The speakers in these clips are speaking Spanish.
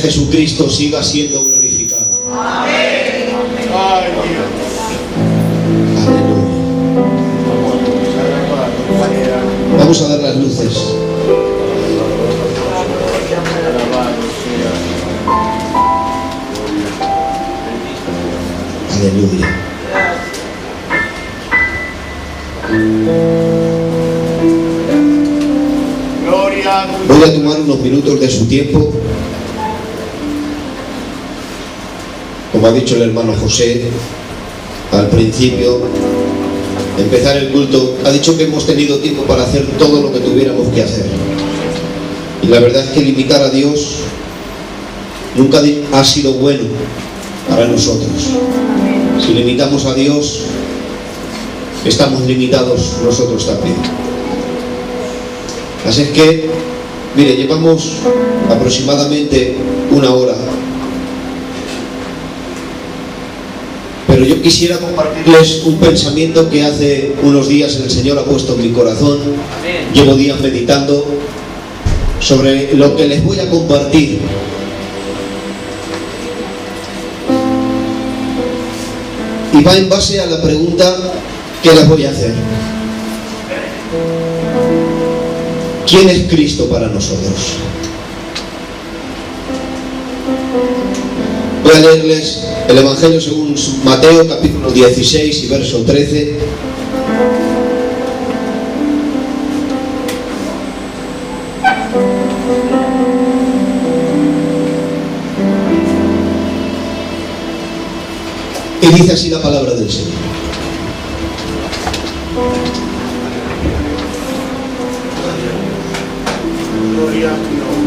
Jesucristo siga siendo glorificado. Amén. Aleluya. Vamos a dar las luces. Aleluya. Voy a tomar unos minutos de su tiempo. Como ha dicho el hermano José al principio, empezar el culto, ha dicho que hemos tenido tiempo para hacer todo lo que tuviéramos que hacer. Y la verdad es que limitar a Dios nunca ha sido bueno para nosotros. Si limitamos a Dios, estamos limitados nosotros también. Así es que, mire, llevamos aproximadamente una hora. Pero yo quisiera compartirles un pensamiento que hace unos días el Señor ha puesto en mi corazón. Llevo días meditando sobre lo que les voy a compartir. Y va en base a la pregunta que les voy a hacer. ¿Quién es Cristo para nosotros? Voy a leerles el Evangelio según Mateo, capítulo 16 y verso 13. Y dice así la palabra del Señor.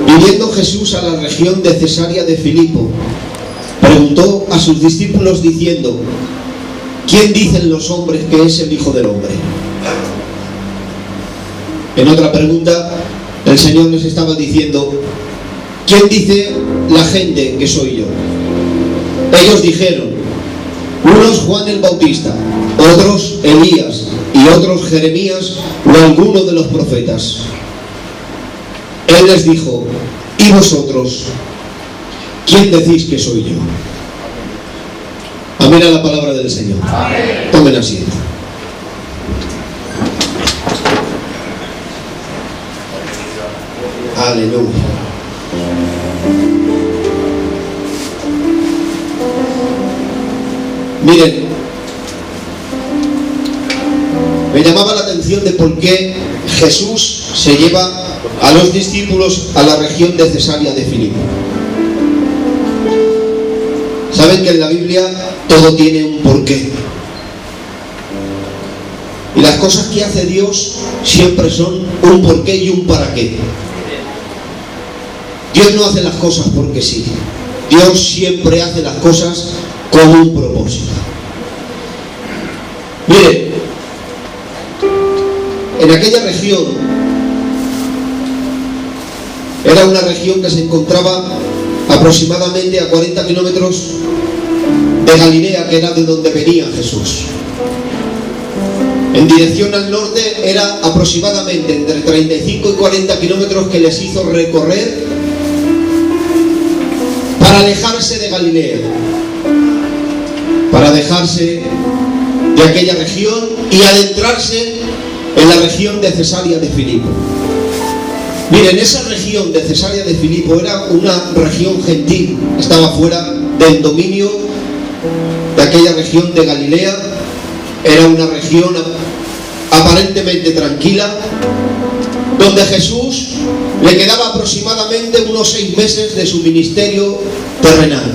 Viniendo Jesús a la región de Cesarea de Filipo, preguntó a sus discípulos diciendo: ¿quién dicen los hombres que es el Hijo del Hombre? En otra pregunta, el Señor les estaba diciendo: ¿quién dice la gente que soy yo? Ellos dijeron: unos Juan el Bautista, otros Elías y otros Jeremías o alguno de los profetas. Él les dijo: ¿y vosotros? ¿Quién decís que soy yo? Amén a la palabra del Señor. Amén. Tomen asiento. Aleluya. Miren, me llamaba la atención de por qué Jesús se lleva a los discípulos a la región de Cesarea de Filipo. Saben que en la Biblia todo tiene un porqué. Y las cosas que hace Dios siempre son un porqué y un para qué. Dios no hace las cosas porque sí. Dios siempre hace las cosas con un propósito. Miren, en aquella región, era una región que se encontraba aproximadamente a 40 kilómetros de Galilea, que era de donde venía Jesús. En dirección al norte era aproximadamente entre 35 y 40 kilómetros que les hizo recorrer para alejarse de Galilea, para dejarse de aquella región y adentrarse en la región de Cesarea de Filipo. Miren, esa región de Cesarea de Filipo era una región gentil, estaba fuera del dominio de aquella región de Galilea. Era una región aparentemente tranquila, donde Jesús le quedaba aproximadamente unos 6 meses de su ministerio terrenal.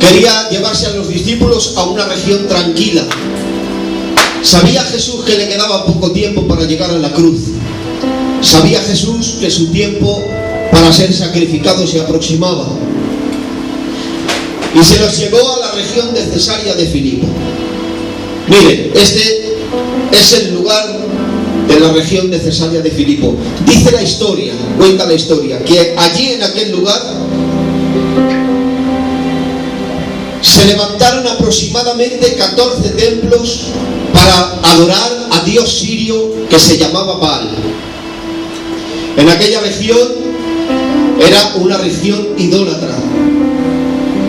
Quería llevarse a los discípulos a una región tranquila. Sabía Jesús que le quedaba poco tiempo para llegar a la cruz. Sabía Jesús que su tiempo para ser sacrificado se aproximaba. Y se los llevó a la región de Cesarea de Filipo. Miren, este es el lugar de la región de Cesarea de Filipo. Dice la historia, cuenta la historia, que allí en aquel lugar se levantaron aproximadamente 14 templos para adorar a Dios sirio que se llamaba Baal. En aquella región era una región idólatra.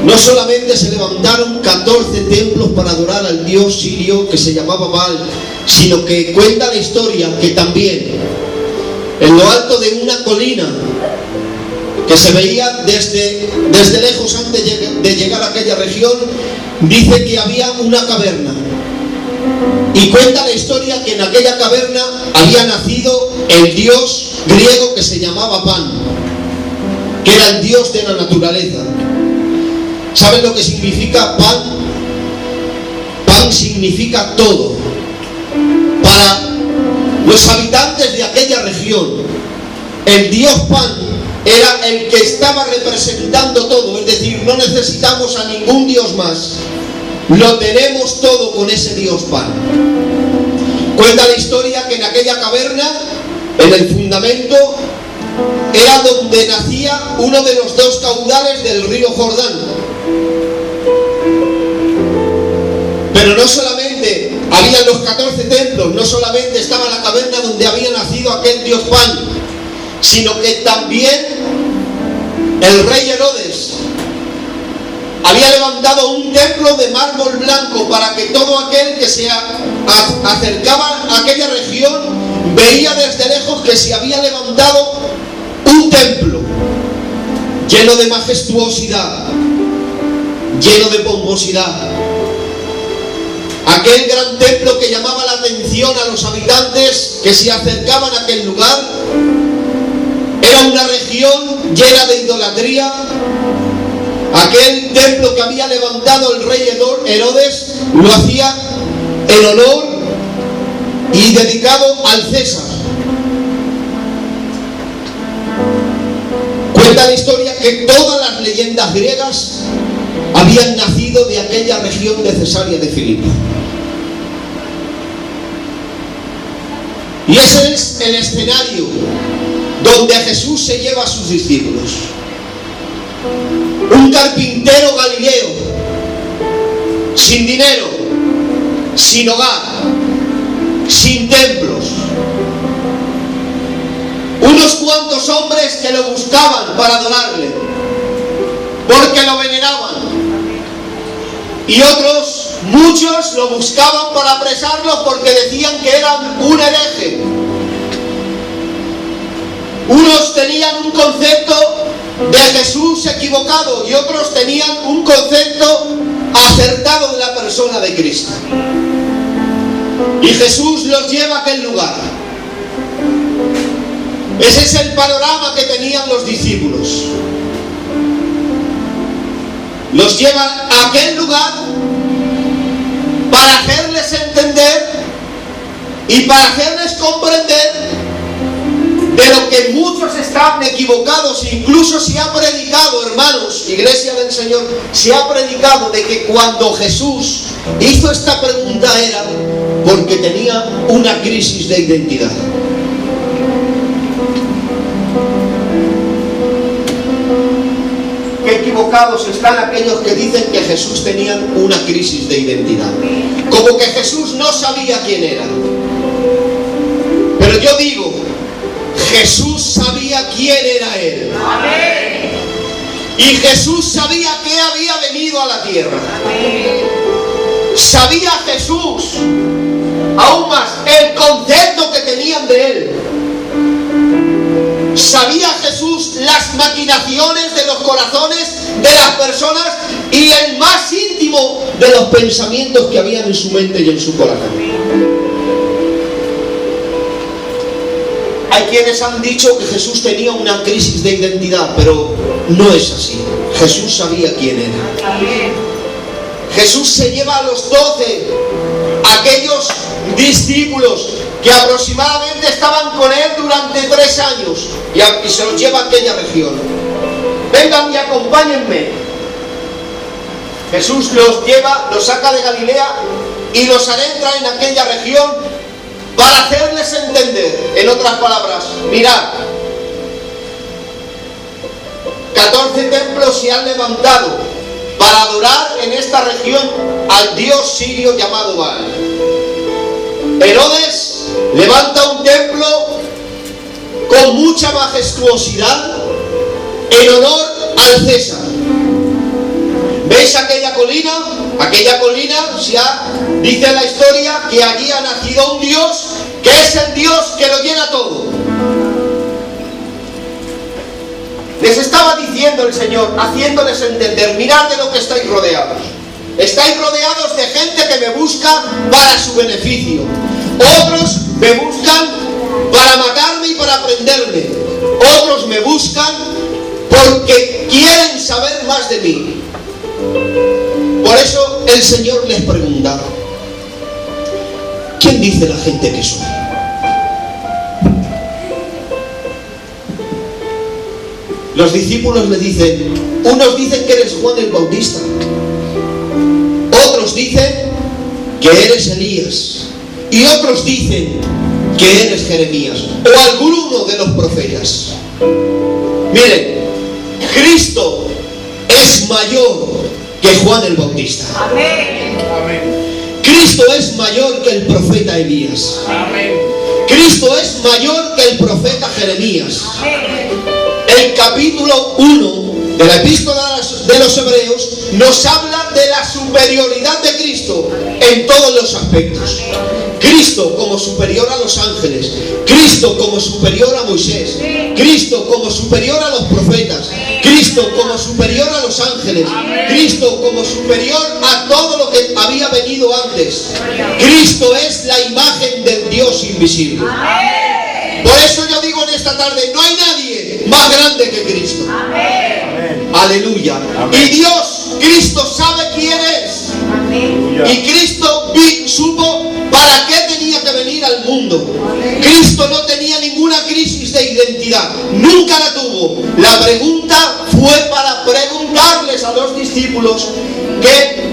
No solamente se levantaron 14 templos para adorar al dios sirio que se llamaba Baal, sino que cuenta la historia que también en lo alto de una colina que se veía desde lejos antes de llegar a aquella región, dice que había una caverna. Y cuenta la historia que en aquella caverna había nacido el dios griego que se llamaba Pan, que era el dios de la naturaleza. ¿Saben lo que significa Pan? Pan significa todo. Para los habitantes de aquella región, el dios Pan era el que estaba representando todo. Es decir, no necesitamos a ningún dios más. Lo tenemos todo con ese dios Pan. Cuenta la historia que en aquella caverna, en el fundamento, era donde nacía uno de los dos caudales del río Jordán. Pero no solamente había los 14 templos, no solamente estaba la caverna donde había nacido aquel dios Pan, sino que también el rey Herodes había levantado un templo de mármol blanco para que todo aquel que se acercaba a aquella región veía desde lejos que se había levantado un templo lleno de majestuosidad, lleno de pomposidad. Aquel gran templo que llamaba la atención a los habitantes que se acercaban a aquel lugar. Era una región llena de idolatría. Aquel templo que había levantado el rey Herodes lo hacía en honor y dedicado al César. Cuenta la historia que todas las leyendas griegas habían nacido de aquella región de Cesarea de Filipo. Y ese es el escenario donde Jesús se lleva a sus discípulos. Un carpintero galileo, sin dinero, sin hogar, sin templos. Unos cuantos hombres que lo buscaban para adorarle, porque lo veneraban. Y otros, muchos, lo buscaban para apresarlo porque decían que eran un hereje. Unos tenían un concepto de Jesús equivocado y otros tenían un concepto acertado de la persona de Cristo. Y Jesús los lleva a aquel lugar. Ese es el panorama que tenían los discípulos. Los lleva a aquel lugar para hacerles entender y para hacerles comprender de lo que muchos están equivocados. Incluso se ha predicado, hermanos, Iglesia del Señor, se ha predicado de que cuando Jesús hizo esta pregunta era porque tenía una crisis de identidad. Qué equivocados están aquellos que dicen que Jesús tenía una crisis de identidad. Como que Jesús no sabía quién era. Pero yo digo, Jesús sabía quién era Él. Amén. Y Jesús sabía que había venido a la tierra. Amén. Sabía Jesús, aún más, el concepto que tenían de Él. Sabía Jesús las maquinaciones de los corazones de las personas y el más íntimo de los pensamientos que habían en su mente y en su corazón. Hay quienes han dicho que Jesús tenía una crisis de identidad, pero no es así. Jesús sabía quién era. Jesús se lleva a los 12, aquellos discípulos que aproximadamente estaban con Él durante 3 años, y se los lleva a aquella región. Vengan y acompáñenme. Jesús los lleva, los saca de Galilea y los adentra en aquella región para hacerles entender, en otras palabras, mirad, 14 templos se han levantado para adorar en esta región al dios sirio llamado Baal. Herodes levanta un templo con mucha majestuosidad en honor al César. ¿Veis aquella colina? Aquella colina, dice la historia que allí ha nacido un Dios que es el Dios que lo llena todo. Les estaba diciendo el Señor, haciéndoles entender, mirad de lo que estáis rodeados. Estáis rodeados de gente que me busca para su beneficio. Otros me buscan para matarme y para prenderme. Otros me buscan porque quieren saber más de mí. Por eso el Señor les pregunta: ¿quién dice la gente que soy? Los discípulos le dicen, unos dicen que eres Juan el Bautista, otros dicen que eres Elías, y otros dicen que eres Jeremías o alguno de los profetas. Miren, Cristo es mayor que Juan el Bautista. Amén. Cristo es mayor que el profeta Elías. Amén. Cristo es mayor que el profeta Jeremías. Amén. El capítulo 1 de la epístola de los Hebreos nos habla de la superioridad de Cristo en todos los aspectos. Cristo como superior a los ángeles, Cristo como superior a Moisés, Cristo como superior a los profetas, Cristo como superior a los ángeles, Cristo como superior a todo lo que había venido antes. Cristo es la imagen del Dios invisible. Por eso yo digo en esta tarde, no hay nadie más grande que Cristo. Amén. Aleluya. Amén. Y Dios, Cristo sabe quién es. Amén. Y Cristo supo para qué tenía que venir al mundo. Cristo no tenía ninguna crisis de identidad. Nunca la tuvo. La pregunta fue para preguntarles a los discípulos que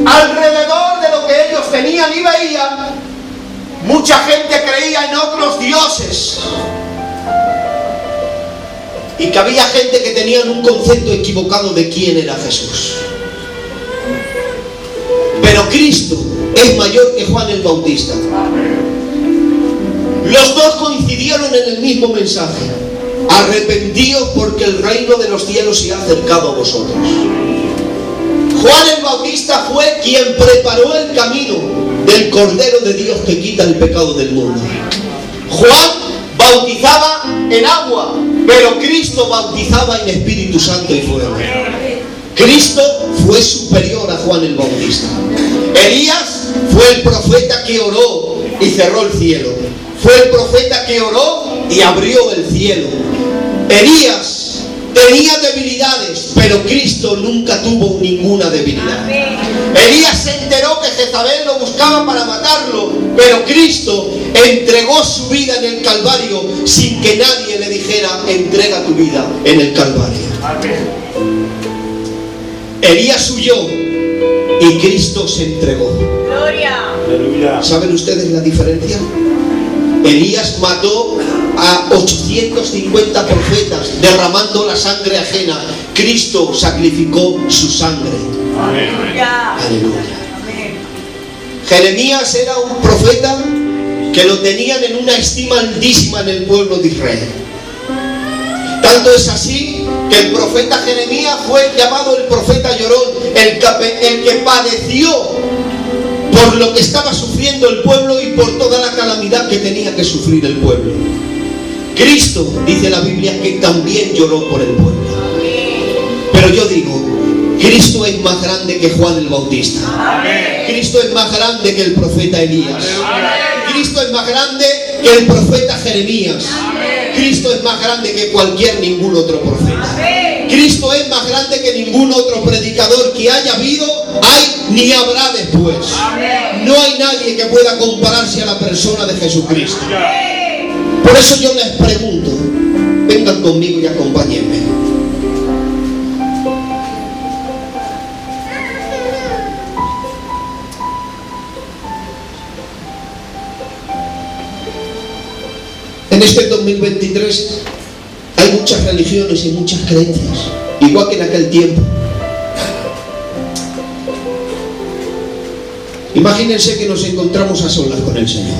alrededor de lo que ellos tenían y veían, mucha gente creía en otros dioses. Y que había gente que tenían un concepto equivocado de quién era Jesús. Pero Cristo es mayor que Juan el Bautista. Los dos coincidieron en el mismo mensaje: arrepentíos porque el reino de los cielos se ha acercado a vosotros. Juan el Bautista fue quien preparó el camino del Cordero de Dios que quita el pecado del mundo. Juan bautizaba en agua, pero Cristo bautizaba en Espíritu Santo y fuego. Cristo fue superior a Juan el Bautista. Elías fue el profeta que oró y cerró el cielo. Fue el profeta que oró y abrió el cielo. Elías tenía debilidades, pero Cristo nunca tuvo ninguna debilidad. Elías se enteró que Jezabel lo buscaba para matarlo, pero Cristo entregó su vida en el Calvario sin que nadie le dijera: entrega tu vida en el Calvario. Elías huyó y Cristo se entregó. Gloria. ¿Saben ustedes la diferencia? Elías mató a 850 profetas derramando la sangre ajena. Cristo sacrificó su sangre. Aleluya. Aleluya. Jeremías era un profeta que lo tenían en una estima altísima en el pueblo de Israel. Tanto es así que el profeta Jeremías fue llamado el profeta llorón, el que padeció por lo que estaba sufriendo el pueblo y por toda la calamidad que tenía que sufrir el pueblo. Cristo, dice la Biblia, que también lloró por el pueblo. Pero yo digo, Cristo es más grande que Juan el Bautista. Cristo es más grande que el profeta Elías. Cristo es más grande que el profeta Jeremías. Cristo es más grande que ningún otro profeta. Cristo es más grande que ningún otro predicador que haya habido, hay ni habrá después. No hay nadie que pueda compararse a la persona de Jesucristo. Por eso yo les pregunto, vengan conmigo y acompáñenme. En este 2023 hay muchas religiones y muchas creencias, igual que en aquel tiempo. Imagínense que nos encontramos a solas con el Señor.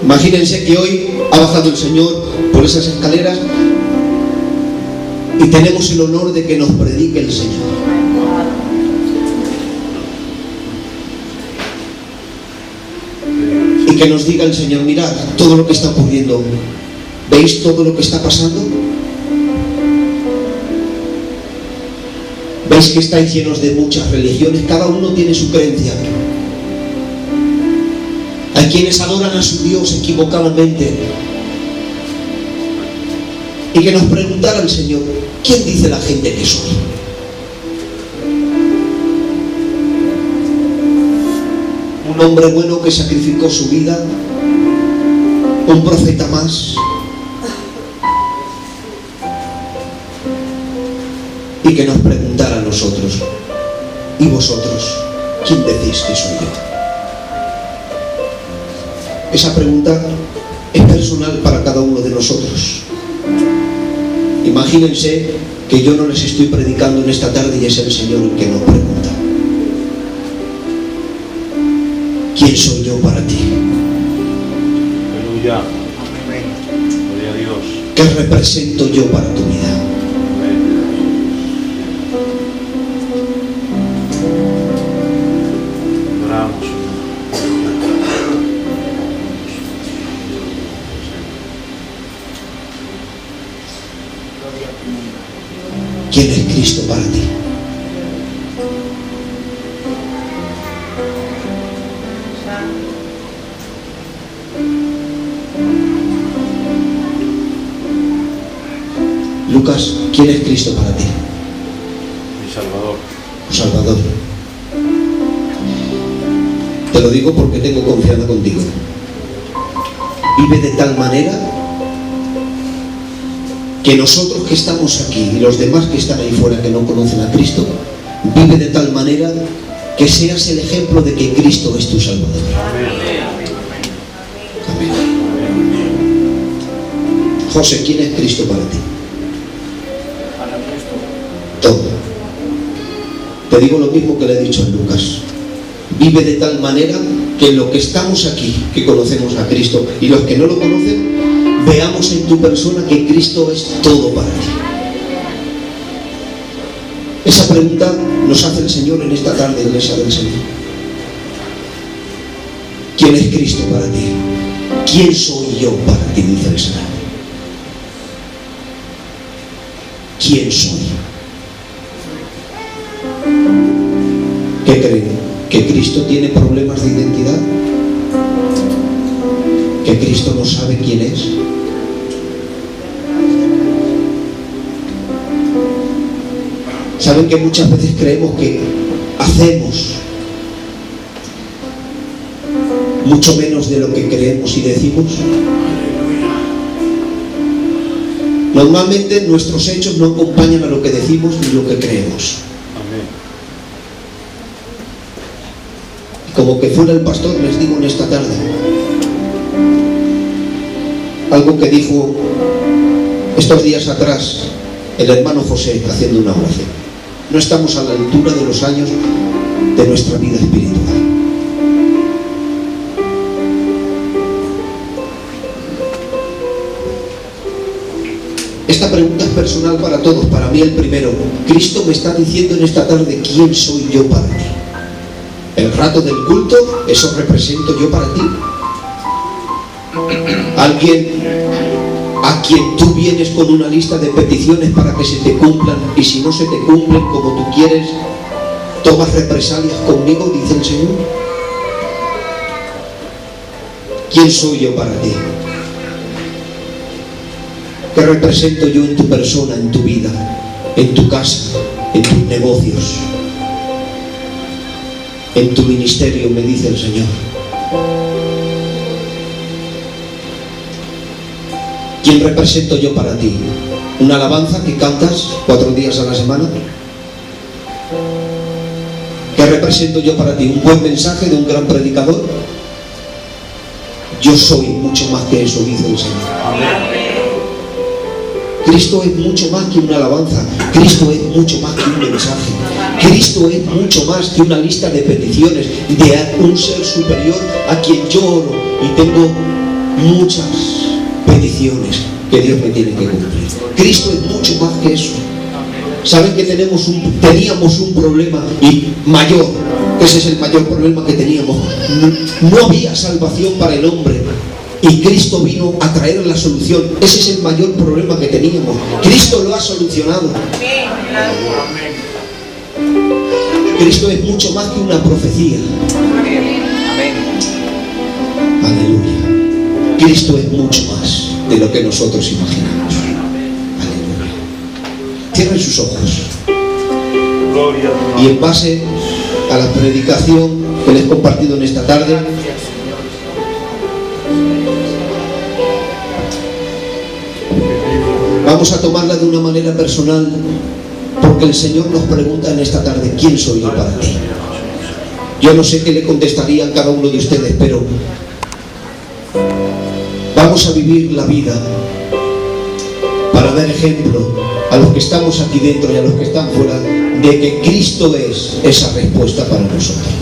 Imagínense que hoy ha bajado el Señor por esas escaleras y tenemos el honor de que nos predique el Señor. Y que nos diga el Señor: mirad todo lo que está ocurriendo, ¿veis todo lo que está pasando? ¿Veis que estáis llenos de muchas religiones? Cada uno tiene su creencia. Hay quienes adoran a su Dios equivocadamente. Y que nos preguntara el Señor: ¿quién dice la gente que soy? Un hombre bueno que sacrificó su vida, un profeta más, y que nos preguntara a nosotros: ¿y vosotros? ¿Quién decís que soy yo? Esa pregunta es personal para cada uno de nosotros. Imagínense que yo no les estoy predicando en esta tarde y es el Señor el que nos pregunta: ¿quién soy yo para ti? Aleluya. Gloria a Dios. ¿Qué represento yo para tu vida? Oramos. ¿Quién es Cristo para ti? Lucas, ¿quién es Cristo para ti? Mi Salvador. Tu Salvador. Te lo digo porque tengo confianza contigo. Vive de tal manera que nosotros que estamos aquí y los demás que están ahí fuera que no conocen a Cristo, vive de tal manera que seas el ejemplo de que Cristo es tu Salvador. Amén. José, ¿quién es Cristo para ti? Todo. Te digo lo mismo que le he dicho a Lucas. Vive de tal manera que los que estamos aquí, que conocemos a Cristo, y los que no lo conocen, veamos en tu persona que Cristo es todo para ti. Esa pregunta nos hace el Señor en esta tarde, Iglesia del Señor. ¿Quién es Cristo para ti? ¿Quién soy yo para ti? Dice el Señor. ¿Quién soy? ¿Qué creen? ¿Que Cristo tiene problemas de identidad? ¿Que Cristo no sabe quién es? ¿Saben que muchas veces creemos que hacemos mucho menos de lo que creemos y decimos? Normalmente nuestros hechos no acompañan a lo que decimos ni lo que creemos. Como que fuera el pastor, les digo en esta tarde algo que dijo estos días atrás el hermano José haciendo una oración. No estamos a la altura de los años de nuestra vida espiritual. Esta pregunta es personal para todos. Para mí el primero: Cristo me está diciendo en esta tarde quién soy yo para ti. El rato del culto, eso represento yo para ti. Alguien a quien tú vienes con una lista de peticiones para que se te cumplan, y si no se te cumplen como tú quieres, tomas represalias conmigo, dice el Señor. ¿Quién soy yo para ti? ¿Qué represento yo en tu persona, en tu vida, en tu casa, en tus negocios, en tu ministerio? Me dice el Señor. ¿Quién represento yo para ti? ¿Una alabanza que cantas 4 días a la semana? ¿Qué represento yo para ti? ¿Un buen mensaje de un gran predicador? Yo soy mucho más que eso, dice el Señor. Cristo es mucho más que una alabanza. Cristo es mucho más que un mensaje. Cristo es mucho más que una lista de peticiones de un ser superior a quien yo oro y tengo muchas peticiones que Dios me tiene que cumplir. Cristo es mucho más que eso. Saben que teníamos un problema y mayor. Ese es el mayor problema que teníamos. No había salvación para el hombre. Y Cristo vino a traer la solución. Ese es el mayor problema que teníamos. Cristo lo ha solucionado. Cristo es mucho más que una profecía. Aleluya. Cristo es mucho más de lo que nosotros imaginamos. Aleluya. Cierren sus ojos. Y en base a la predicación que les he compartido en esta tarde, vamos a tomarla de una manera personal, porque el Señor nos pregunta en esta tarde: ¿quién soy yo para ti? Yo no sé qué le contestarían cada uno de ustedes, pero vamos a vivir la vida para dar ejemplo a los que estamos aquí dentro y a los que están fuera de que Cristo es esa respuesta para nosotros.